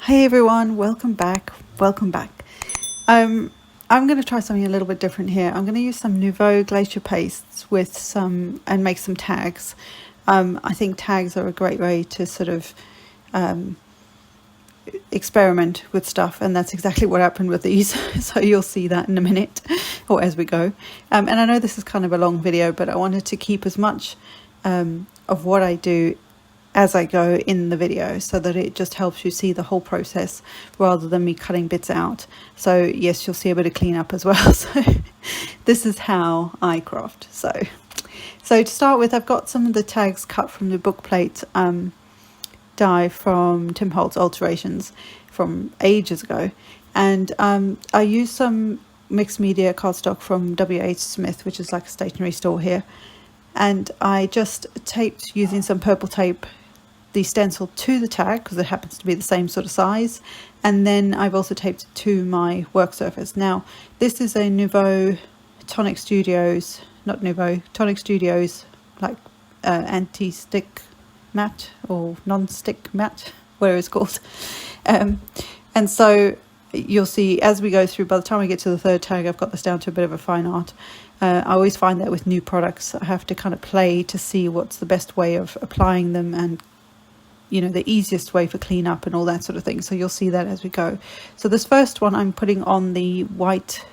Hey everyone, welcome back. I'm going to try something a little bit different here. I'm going to use some Nuvo Glacier pastes with some and make some tags. I think tags are a great way to sort of experiment with stuff, and that's exactly what happened with these. So you'll see that in a minute or as we go. And I know this is kind of a long video, but I wanted to keep as much of what I do as I go in the video so that it just helps you see the whole process rather than me cutting bits out. So yes, you'll see a bit of cleanup as well. So this is how I craft. So to start with, I've got some of the tags cut from the Bookplate die from Holtz Alterations from ages ago, and I used some mixed media cardstock from W.H. Smith, which is like a stationery store here, and I just taped using some purple tape the stencil to the tag because it happens to be the same sort of size, and then I've also taped it to my work surface. Now this is a Nuvo Tonic Studios, not Nuvo, Tonic Studios, like anti-stick matte or non-stick matte, whatever it's called. And so you'll see as we go through, by the time we get to the third tag, I've got this down to a bit of a fine art. I always find that with new products I have to kind of play to see what's the best way of applying them and the easiest way for cleanup and all that sort of thing. So you'll see that as we go. So this first one I'm putting on the white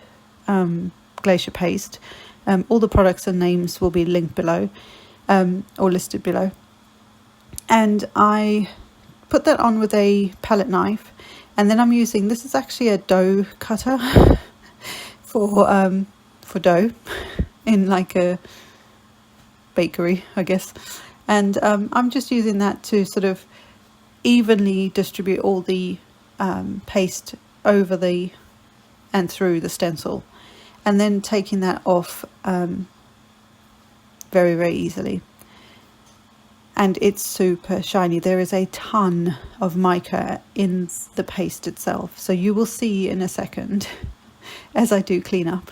glacier paste. All the products and names will be linked below or listed below. And I put that on with a palette knife, and then I'm using, this is actually a dough cutter for dough in like a bakery, I guess. And I'm just using that to sort of evenly distribute all the paste over the and through the stencil, and then taking that off very, very easily. And it's super shiny. There is a ton of mica in the paste itself. So you will see in a second as I do cleanup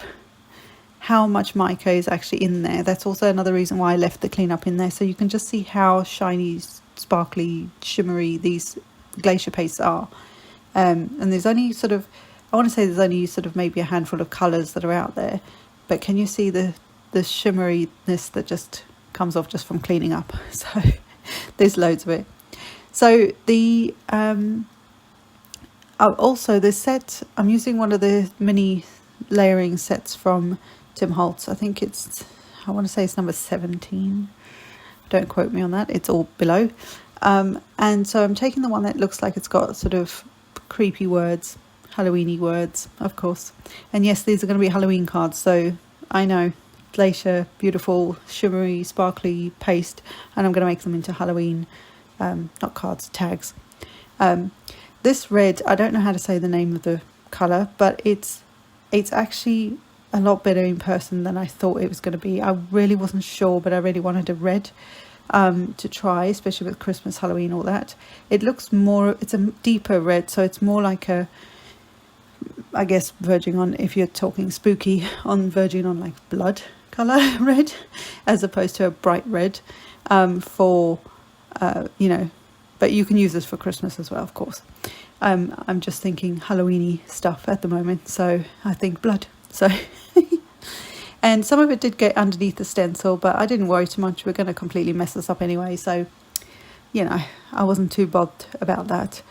how much mica is actually in there. That's also another reason why I left the cleanup in there, so you can just see how shiny, sparkly, shimmery these glacier pastes are. And there's only sort of, I want to say there's only sort of maybe a handful of colours that are out there, but can you see the shimmeriness that just comes off just from cleaning up? So there's loads of it. So the also the set, I'm using one of the mini layering sets from Holtz. I think I want to say it's number 17. Don't quote me on that, it's all below. And so I'm taking the one that looks like it's got sort of creepy words, Halloweeny words, of course. And yes, these are going to be Halloween cards, so I know, glacier, beautiful, shimmery, sparkly paste, and I'm going to make them into Halloween, not cards, tags. This red, I don't know how to say the name of the colour, but it's actually a lot better in person than I thought it was going to be. I really wasn't sure, but I really wanted a red to try, especially with Christmas, Halloween, all that. It looks more, it's a deeper red, so it's more like a, I guess, verging on, if you're talking spooky, verging on like blood colour red, as opposed to a bright red but you can use this for Christmas as well, of course. I'm just thinking Halloweeny stuff at the moment, so I think blood. So and some of it did get underneath the stencil, but I didn't worry too much. We're going to completely mess this up anyway, so I wasn't too bothered about that.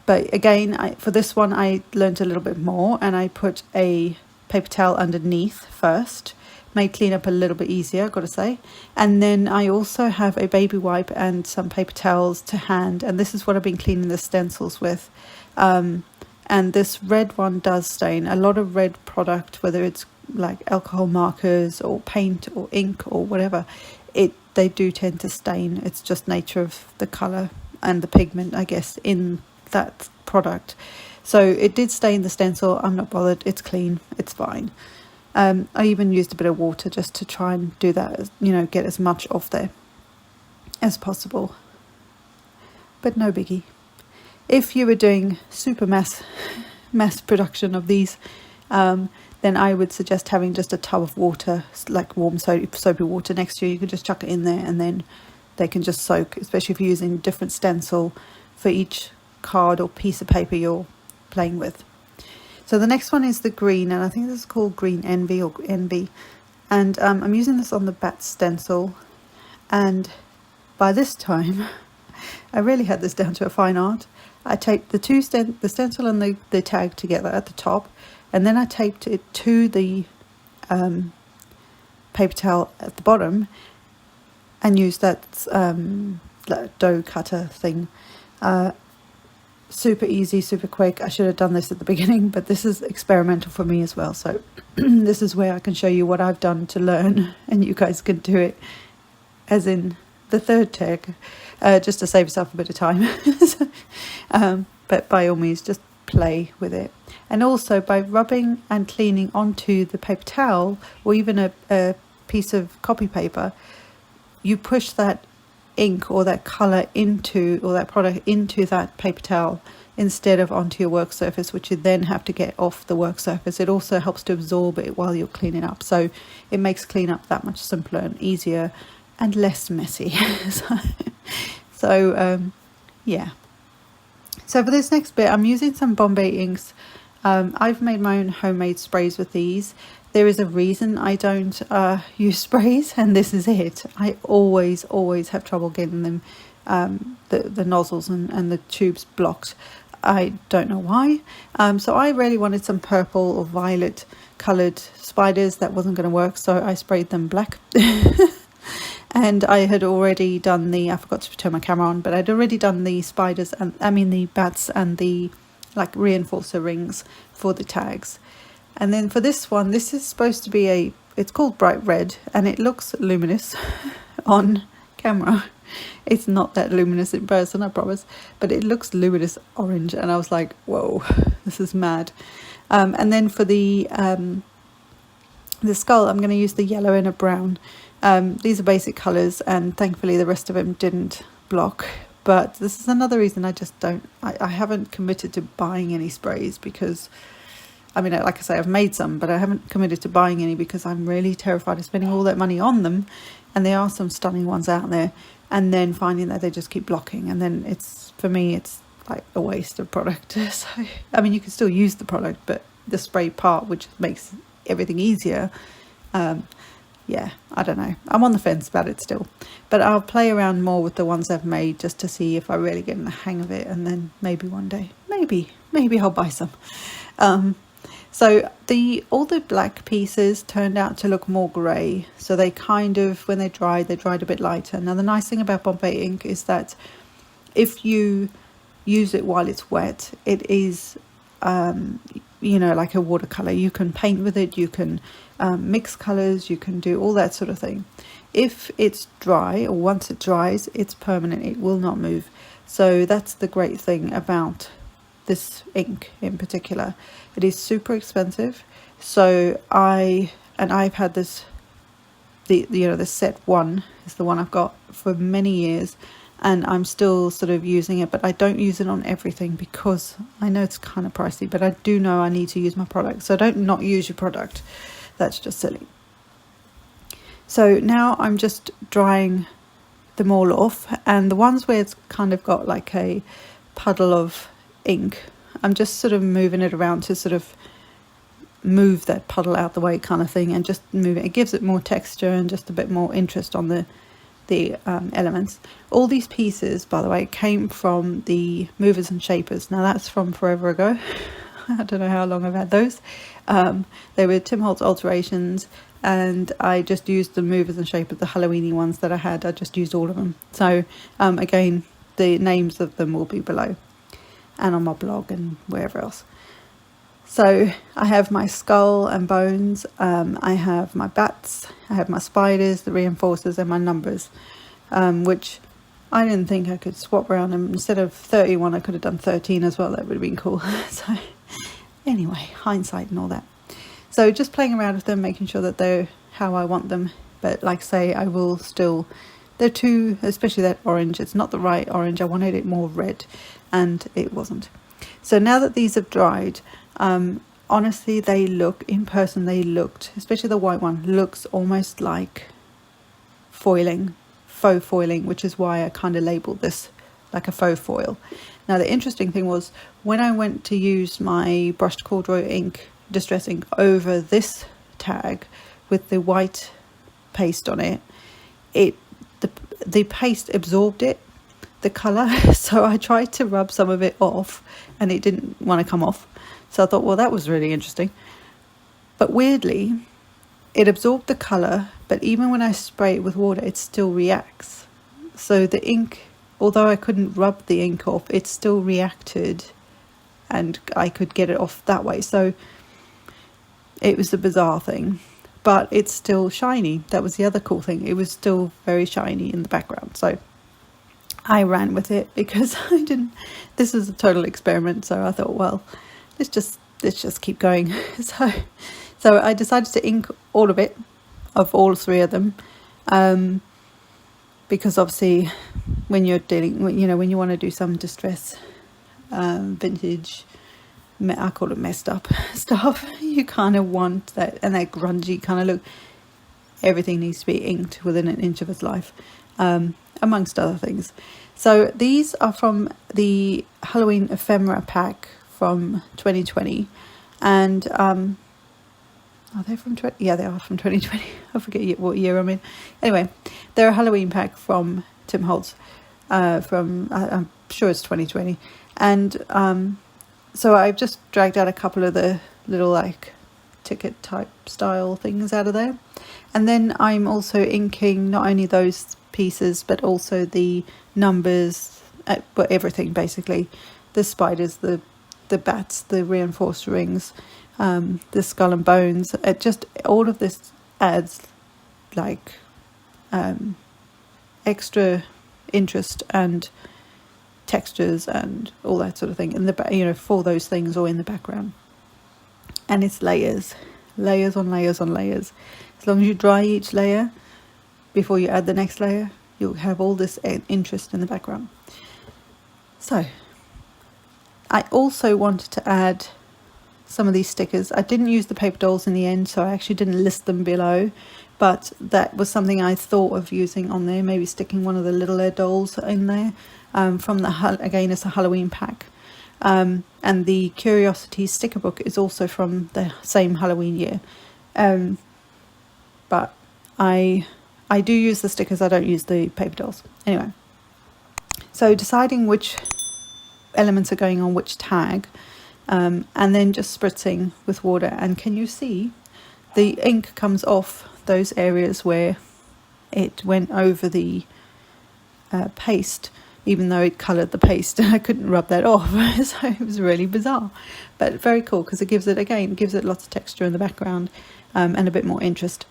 But again, for this one I learned a little bit more, and I put a paper towel underneath first. Made cleanup a little bit easier, I've got to say. And then I also have a baby wipe and some paper towels to hand, and this is what I've been cleaning the stencils with. And this red one does stain. A lot of red product, whether it's like alcohol markers or paint or ink or whatever, they do tend to stain. It's just nature of the colour and the pigment, I guess, in that product. So it did stain the stencil. I'm not bothered, it's clean, it's fine. I even used a bit of water just to try and do that, get as much off there as possible, but no biggie. If you were doing super mass production of these, then I would suggest having just a tub of water, like warm soapy water next to you. You can just chuck it in there and then they can just soak, especially if you're using different stencil for each card or piece of paper you're playing with. So the next one is the green, and I think this is called Green Envy or Envy, and I'm using this on the bat stencil, and by this time I really had this down to a fine art. I taped the stencil and the tag together at the top, and then I taped it to the paper towel at the bottom and used that dough cutter thing. Super easy, super quick. I should have done this at the beginning, but this is experimental for me as well. So this is where I can show you what I've done to learn, and you guys can do it as in the third tag, just to save yourself a bit of time. But by all means, just play with it. And also by rubbing and cleaning onto the paper towel, or even a piece of copy paper, you push that ink or that color into, or that product into that paper towel instead of onto your work surface, which you then have to get off the work surface. It also helps to absorb it while you're cleaning up, so it makes cleanup that much simpler and easier and less messy. Yeah. So for this next bit, I'm using some Bombay inks. I've made my own homemade sprays with these. There is a reason I don't use sprays, and this is it. I always have trouble getting them, the nozzles and the tubes blocked. I don't know why. So I really wanted some purple or violet coloured spiders. That wasn't going to work, so I sprayed them black. And I had already done I forgot to turn my camera on, but I'd already done the spiders, and the bats and the like reinforcer rings for the tags. And then for this one, this is supposed to be it's called bright red, and it looks luminous on camera. It's not that luminous in person, I promise, but it looks luminous orange, and I was like, whoa, this is mad. And then for the skull, I'm going to use the yellow and a brown. These are basic colours, and thankfully the rest of them didn't block. But this is another reason I haven't committed to buying any sprays, because I mean, like I say, I've made some, but I haven't committed to buying any because I'm really terrified of spending all that money on them, and there are some stunning ones out there, and then finding that they just keep blocking, and then for me it's like a waste of product. So I mean, you can still use the product, but the spray part, which makes everything easier, yeah, I don't know. I'm on the fence about it still, but I'll play around more with the ones I've made just to see if I really get in the hang of it, and then maybe one day, maybe I'll buy some. So all the black pieces turned out to look more grey, so they kind of, when they dried a bit lighter. Now the nice thing about Bombay ink is that if you use it while it's wet, it is like a watercolor. You can paint with it, you can mix colors, you can do all that sort of thing. If it's dry, or once it dries, it's permanent, it will not move. So that's the great thing about this ink in particular. It is super expensive, so I've had this, the set one is the one I've got for many years, and I'm still sort of using it, but I don't use it on everything because I know it's kind of pricey, but I do know I need to use my product. So don't not use your product, that's just silly. So now I'm just drying them all off, and the ones where it's kind of got like a puddle of ink, I'm just sort of moving it around to sort of move that puddle out the way kind of thing, and just move it. It gives it more texture and just a bit more interest on the elements. All these pieces, by the way, came from the movers and shapers. Now that's from forever ago. I don't know how long I've had those. They were Tim Holtz Alterations, and I just used the movers and shapers, the Halloweeny ones that I had. I just used all of them. So again, the names of them will be below, and on my blog and wherever else. So I have my skull and bones, I have my bats, I have my spiders, the reinforcers, and my numbers, which I didn't think I could swap around, and instead of 31 I could have done 13 as well. That would have been cool. So anyway, hindsight and all that. So just playing around with them, making sure that they're how I want them. But like I say, I will still, they're too, especially that orange, it's not the right orange. I wanted it more red, and it wasn't. So now that these have dried, honestly, they look, in person they looked, especially the white one, looks almost like foiling, faux foiling, which is why I kind of labeled this like a faux foil. Now the interesting thing was, when I went to use my brushed corduroy ink, distress ink, over this tag with the white paste on it, the paste absorbed it, the colour. So I tried to rub some of it off and it didn't want to come off. So I thought, well, that was really interesting. But weirdly, it absorbed the colour, but even when I spray it with water, it still reacts. So the ink, although I couldn't rub the ink off, it still reacted and I could get it off that way. So it was a bizarre thing, but it's still shiny. That was the other cool thing. It was still very shiny in the background. So I ran with it because this is a total experiment. So I thought, well, let's just keep going. So I decided to ink all of it, of all three of them, because obviously when you're dealing, when you want to do some distress, vintage, I call it messed up stuff, you kind of want that, and that grungy kind of look. Everything needs to be inked within an inch of its life, amongst other things. So these are from the Halloween Ephemera pack from 2020, and are they from 20? Yeah, they are from 2020. I forget what year I'm in. Anyway, they're a Halloween pack from Tim Holtz, from I'm sure it's 2020, and so I've just dragged out a couple of the little like ticket type style things out of there, and then I'm also inking not only those pieces but also the numbers, but everything basically, the spiders, the bats, the reinforced rings, the skull and bones. It just, all of this adds like extra interest and textures and all that sort of thing in the for those things, or in the background. And it's layers on layers on layers. As long as you dry each layer before you add the next layer, you'll have all this interest in the background. So I also wanted to add some of these stickers. I didn't use the paper dolls in the end, so I actually didn't list them below, but that was something I thought of using on there, maybe sticking one of the little air dolls in there, from again, it's a Halloween pack. And the Curiosities sticker book is also from the same Halloween year. But I do use the stickers, I don't use the paper dolls. Anyway, so deciding which elements are going on which tag, and then just spritzing with water. And can you see the ink comes off those areas where it went over the paste, even though it coloured the paste, and I couldn't rub that off. So it was really bizarre, but very cool because it gives it lots of texture in the background, and a bit more interest.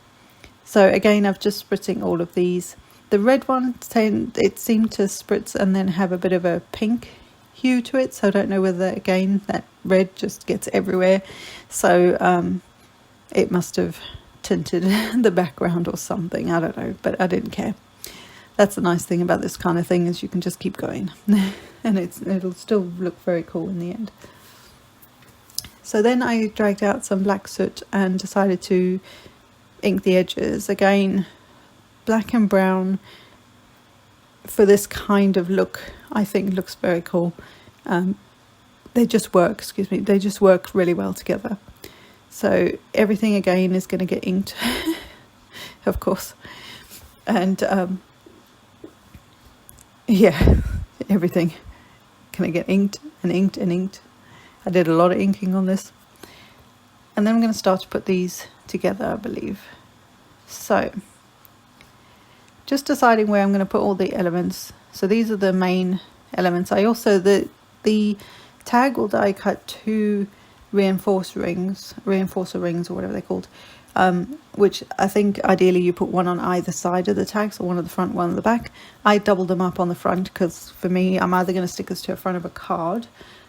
So again, I've just spritzing all of these. The red one, it seemed to spritz and then have a bit of a pink hue to it, so I don't know whether, again, that red just gets everywhere, so it must have tinted the background or something, I don't know, but I didn't care. That's the nice thing about this kind of thing, is you can just keep going and it'll still look very cool in the end. So then I dragged out some black soot and decided to ink the edges. Again, black and brown for this kind of look, I think looks very cool. They just work really well together. So everything again is going to get inked, of course, and yeah, everything gonna get inked and inked and inked. I did a lot of inking on this, and then I'm going to start to put these together, I believe. So just deciding where I'm going to put all the elements. So these are the main elements. I also, the tag will die cut 2 reinforcer rings or whatever they're called, which I think ideally you put one on either side of the tag, so one at the front, one at the back. I doubled them up on the front because for me, I'm either going to stick this to the front of a card,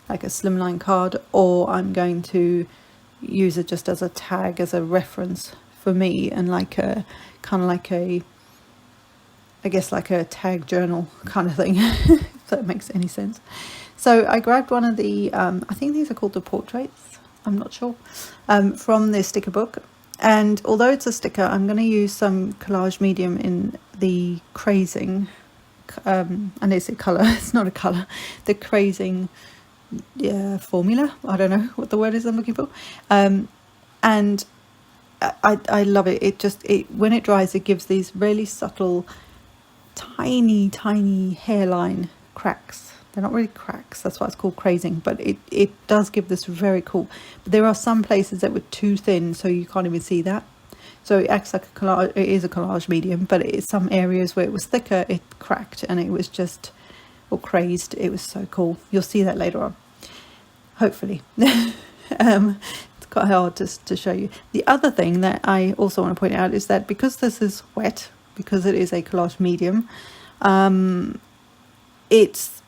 like a slimline card, or I'm going to use it just as a tag, as a reference for me, and like a kind of like a, I guess like a tag journal kind of thing, if that makes any sense. So I grabbed one of the, I think these are called the portraits, I'm not sure, from the sticker book. And although it's a sticker, I'm going to use some collage medium in the Crazing and it's a colour, it's not a colour, the Crazing formula. I don't know what the word is I'm looking for. And I love it. It when it dries, it gives these really subtle, tiny hairline cracks. They're not really cracks, that's why it's called Crazing, but it does give this very cool. But there are some places that were too thin, so you can't even see that. So it acts like a collage. It is a collage medium, but it's some areas where it was thicker, it cracked, and it was just, or crazed. It was so cool. You'll see that later on, hopefully. It's quite hard to show you. The other thing that I also want to point out is that because this is wet, because it is a collage medium, it's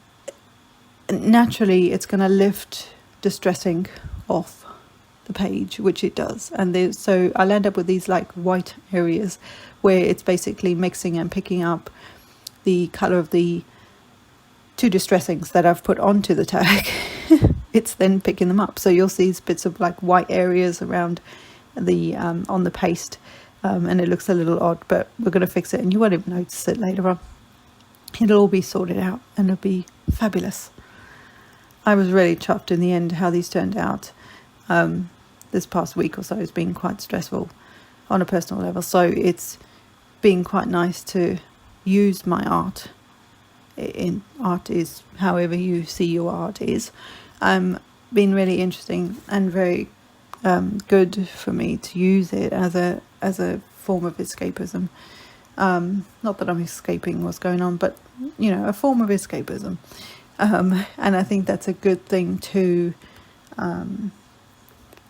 naturally it's going to lift distressing off the page, which it does, and so I'll end up with these like white areas where it's basically mixing and picking up the color of the two distressings that I've put onto the tag. It's then picking them up, so you'll see these bits of like white areas around the on the paste, and it looks a little odd, but we're going to fix it and you won't even notice it later on. It'll all be sorted out and it'll be fabulous. I was really chuffed in the end how these turned out. This past week or so has been quite stressful on a personal level, so it's been quite nice to use my art. Art is however you see your art is. Been really interesting and very good for me to use it as a form of escapism. Not that I'm escaping what's going on, but you know, a form of escapism. And I think that's a good thing to.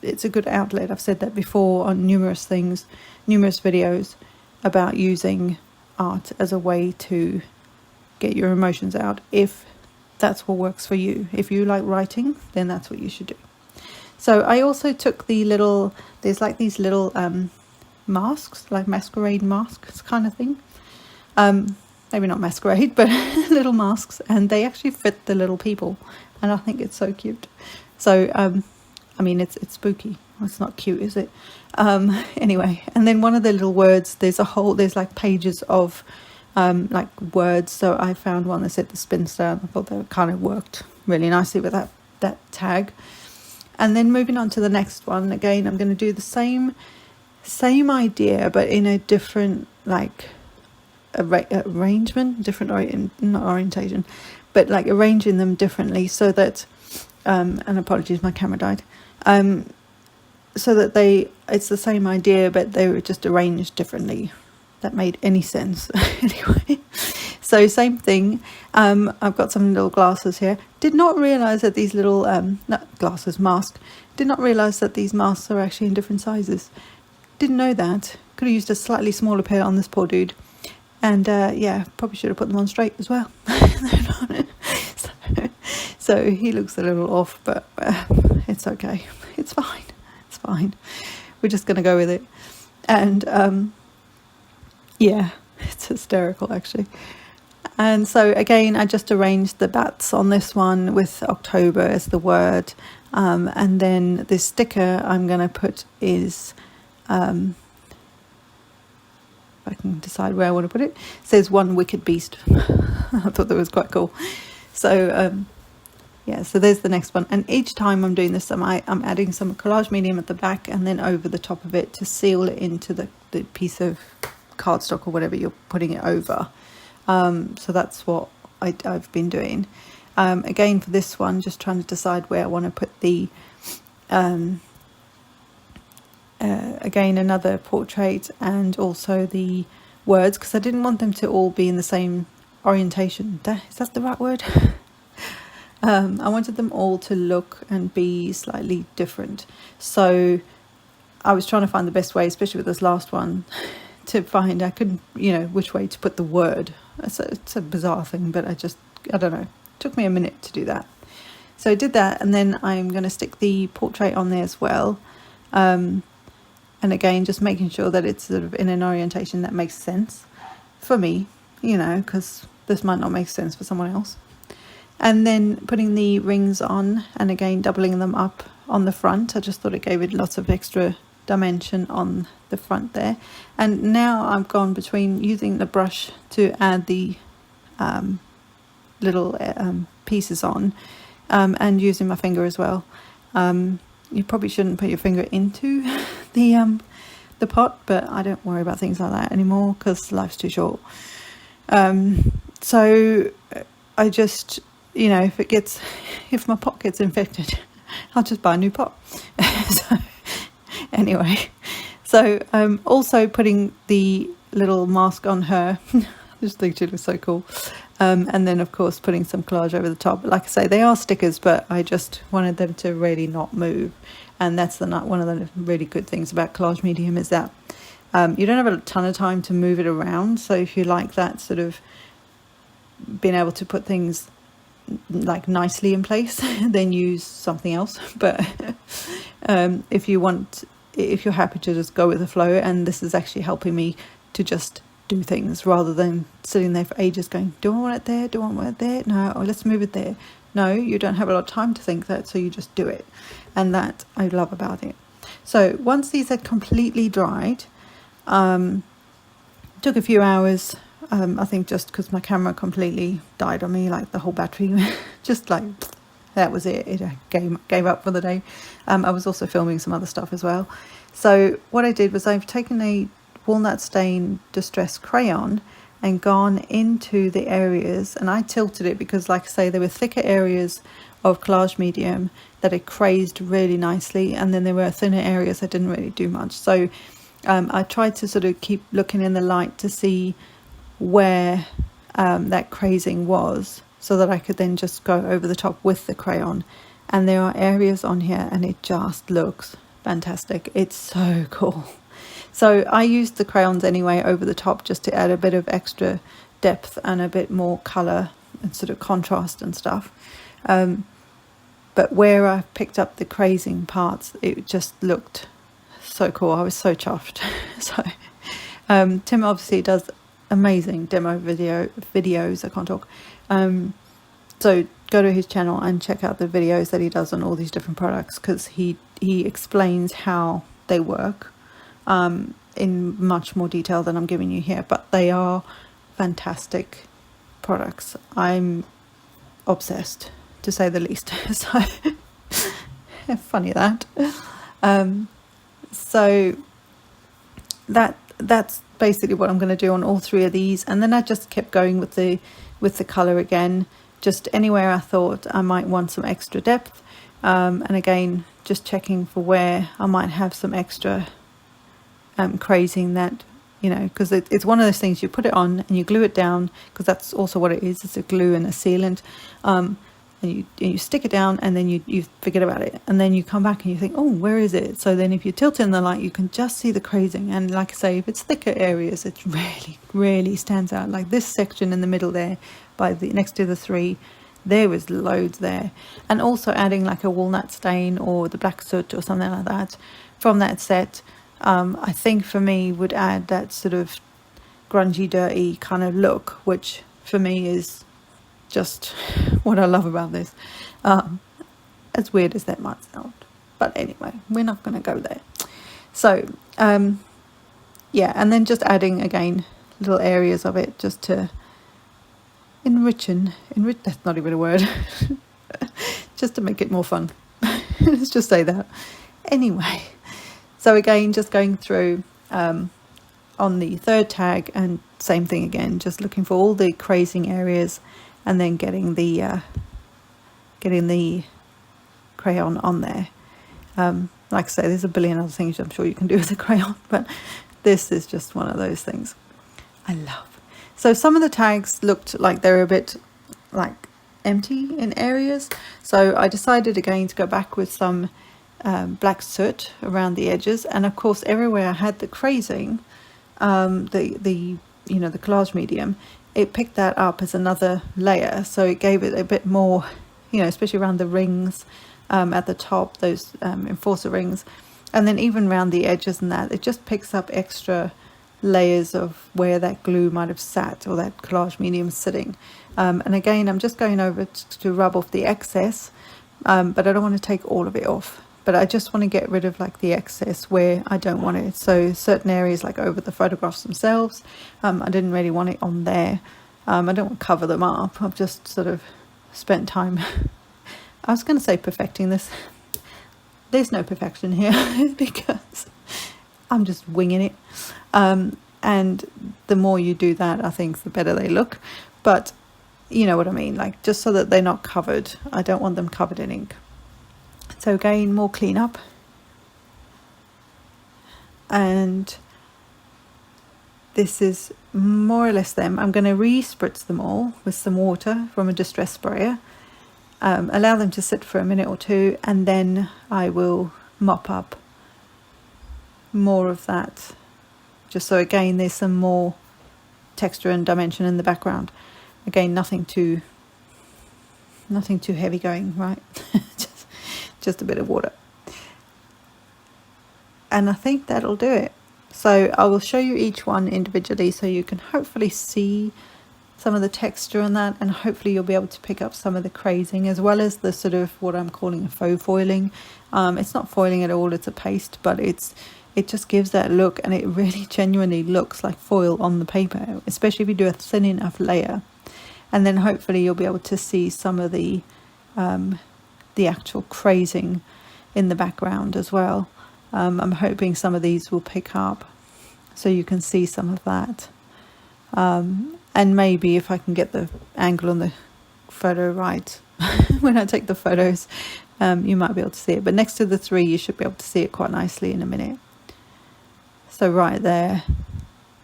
It's a good outlet. I've said that before on numerous videos about using art as a way to get your emotions out, if that's what works for you. If you like writing, then that's what you should do. So I also took there's like these little masks, like masquerade masks kind of thing. Maybe not masquerade, but little masks, and they actually fit the little people, and I think it's so cute. So I mean, it's spooky. It's not cute, is it? Anyway, and then one of the little words, there's like pages of like words. So I found one that said the spinster, and I thought that kind of worked really nicely with that tag. And then moving on to the next one, again, I'm going to do the same idea, but in a different like arrangement, not orientation, but like arranging them differently so that, and apologies, my camera died. So that it's the same idea, but they were just arranged differently. That made any sense. Anyway, so same thing. I've got some little glasses here. Did not realize that these little mask. Did not realize that these masks are actually in different sizes. Didn't know that. Could have used a slightly smaller pair on this poor dude. And yeah, probably should have put them on straight as well. So he looks a little off, but it's okay. It's fine. It's fine. We're just going to go with it. And yeah, it's hysterical actually. And so again, I just arranged the bats on this one with October as the word. And then this sticker I'm going to put is, if I can decide where I want to put it, says One Wicked Beast. I thought that was quite cool. So yeah, so there's the next one. And each time I'm doing this, I'm adding some collage medium at the back and then over the top of it to seal it into the piece of cardstock or whatever you're putting it over. So that's what I've been doing. Again, for this one, just trying to decide where I want to put the again, another portrait and also the words, because I didn't want them to all be in the same orientation. Is that the right word? I wanted them all to look and be slightly different. So I was trying to find the best way, especially with this last one, to find, I couldn't, which way to put the word. It's a bizarre thing, but I don't know. It took me a minute to do that. So I did that, and then I'm going to stick the portrait on there as well. And again, just making sure that it's sort of in an orientation that makes sense for me, because this might not make sense for someone else. And then putting the rings on, and again doubling them up on the front. I just thought it gave it lots of extra dimension on the front there. And now I've gone between using the brush to add the little pieces on, and using my finger as well. You probably shouldn't put your finger into the pot, but I don't worry about things like that anymore because life's too short. So I just, if my pot gets infected, I'll just buy a new pot. So anyway, so also putting the little mask on her. I just think she looks so cool. And then of course putting some collage over the top. Like I say, they are stickers, but I just wanted them to really not move. And that's one of the really good things about collage medium is that you don't have a ton of time to move it around. So if you like that sort of being able to put things like nicely in place, then use something else. But if you're happy to just go with the flow, and this is actually helping me to just do things rather than sitting there for ages going, do I want it there? Do I want it there? No, let's move it there. No, you don't have a lot of time to think that, so you just do it. And that I love about it. So once these had completely dried, took a few hours, I think just because my camera completely died on me, like the whole battery, just like that was it. It gave up for the day. I was also filming some other stuff as well. So what I did was I've taken a walnut stain distress crayon and gone into the areas, and I tilted it because, like I say, there were thicker areas of collage medium that it crazed really nicely, and then there were thinner areas that didn't really do much. So I tried to sort of keep looking in the light to see where that crazing was, so that I could then just go over the top with the crayon. And there are areas on here and it just looks fantastic. It's so cool. So I used the crayons anyway over the top just to add a bit of extra depth and a bit more colour and sort of contrast and stuff. But where I picked up the crazing parts, it just looked so cool. I was so chuffed. So Tim obviously does amazing demo videos. I can't talk. So go to his channel and check out the videos that he does on all these different products, because he explains how they work in much more detail than I'm giving you here, but they are fantastic products. I'm obsessed, to say the least. So funny that. So that's basically what I'm going to do on all three of these, and then I just kept going with the color again, just anywhere I thought I might want some extra depth, and again just checking for where I might have some extra crazing, that because it's one of those things, you put it on and you glue it down, because that's also what it is. It's a glue and a sealant, and you stick it down, and then you forget about it, and then you come back and you think, oh, where is it? So then if you tilt it in the light, you can just see the crazing. And like I say, if it's thicker areas, it really stands out. Like this section in the middle there, next to the three, there was loads there. And also adding like a walnut stain or the black soot or something like that from that set, I think for me would add that sort of grungy, dirty kind of look, which for me is just what I love about this. As weird as that might sound, but anyway, we're not going to go there. So yeah, and then just adding again little areas of it just to enrich, that's not even a word. Just to make it more fun. Let's just say that. Anyway, so again, just going through on the third tag, and same thing again, just looking for all the crazing areas, and then getting the crayon on there. Like I say, there's a billion other things I'm sure you can do with a crayon, but this is just one of those things I love. So some of the tags looked like they were a bit like empty in areas, so I decided again to go back with some black soot around the edges, and of course everywhere I had the crazing, the collage medium, it picked that up as another layer, so it gave it a bit more, especially around the rings at the top, those enforcer rings, and then even around the edges and that, it just picks up extra layers of where that glue might have sat, or that collage medium sitting. And again, I'm just going over to rub off the excess, but I don't want to take all of it off, but I just want to get rid of like the excess where I don't want it. So certain areas, like over the photographs themselves, I didn't really want it on there, I don't want to cover them up. I've just sort of spent time. I was going to say perfecting this. There's no perfection here because I'm just winging it. And the more you do that, I think the better they look. But you know what I mean, like just so that they're not covered. I don't want them covered in ink. So again, more cleanup. And this is more or less them. I'm going to re-spritz them all with some water from a distress sprayer. Allow them to sit for a minute or two, and then I will mop up more of that, just so again there's some more texture and dimension in the background. Again, nothing too heavy going, right? just a bit of water. And I think that'll do it. So I will show you each one individually so you can hopefully see some of the texture on that, and hopefully you'll be able to pick up some of the crazing as well as the sort of what I'm calling a faux foiling. It's not foiling at all, it's a paste, but it just gives that look, and it really genuinely looks like foil on the paper, especially if you do a thin enough layer. And then hopefully you'll be able to see some of the actual crazing in the background as well. I'm hoping some of these will pick up so you can see some of that. And maybe if I can get the angle on the photo right when I take the photos, you might be able to see it. But next to the three, you should be able to see it quite nicely in a minute. So right there,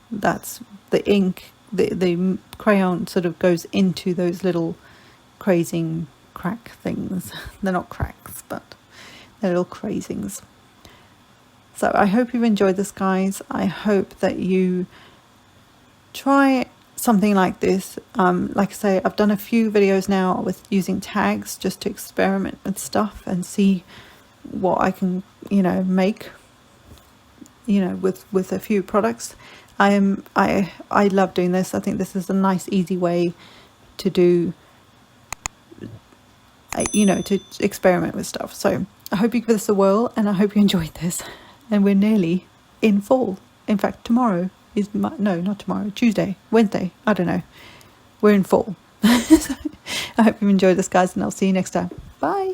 that's the ink. The crayon sort of goes into those little crazing crack things. They're not cracks, but they're little crazings. So I hope you've enjoyed this, guys. I hope that you try something like this. Like I say, I've done a few videos now with using tags just to experiment with stuff and see what I can, make, with a few products. I love doing this. I think this is a nice, easy way to do, to experiment with stuff. So I hope you give this a whirl, and I hope you enjoyed this. And we're nearly in fall. In fact, tomorrow is not tomorrow, Tuesday, Wednesday, I don't know. We're in fall. So I hope you enjoyed this, guys, and I'll see you next time. Bye.